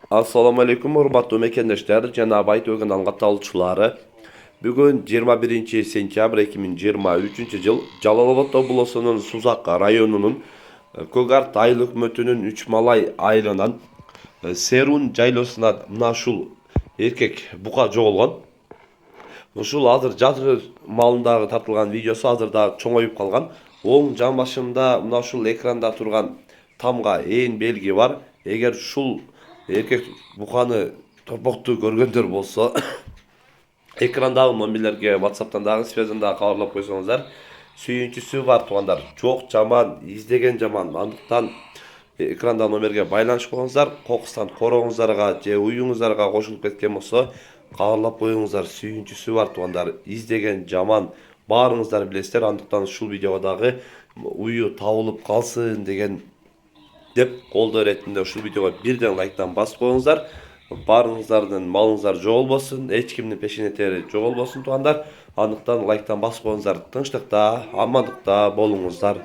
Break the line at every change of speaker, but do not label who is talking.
Assalamu alaikum, урматтуу мекендештер жана Байтөбө каналынын катталуучулары. Бүгүн 21 сентябрь 2023 жыл Жалал Абад облусунун Сузак районунун Көк Арт айыл өкмөтүнүн Үч Малай айылынан Серун жайлоосуна мына ушул эркек бука жоголгон. Ушул азыр жатыр малындагы тартылган видеосу азыр дагы чоңоюп калган. Оң жан башымда мына ушул экранда турган тамга ээн белги бар. Эгер ушул эркек буканы торпокту көргөндөр болсо, экрандагы номерлерге WhatsApp'тан дагы связдан дагы кабарлап койсоңуздар, сүйүнчүсү бар туугандар. Жок жаман, издеген жаман. Андыктан экрандагы номерге байланышып коюңуздар, кокустан корооңуздарга же уюңуздарга кошулуп кеткен болсо, кабарлап коюңуздар. Сүйүнчүсү бар туугандар, издеген жаман. Баарыңыздар билесиздер, андыктан ушул видеого дагы уyu табылып калсын деген деп колдоо иретинде ушул видеого бирден лайктан басып коюңуздар. Баарыңыздардын малыңыздар жоголбосун, эч кимдин пешене тери жоголбосун туугандар. Андыктан лайктан басып коюңуздар. Тынчтыкта, амандыкта болуңуздар.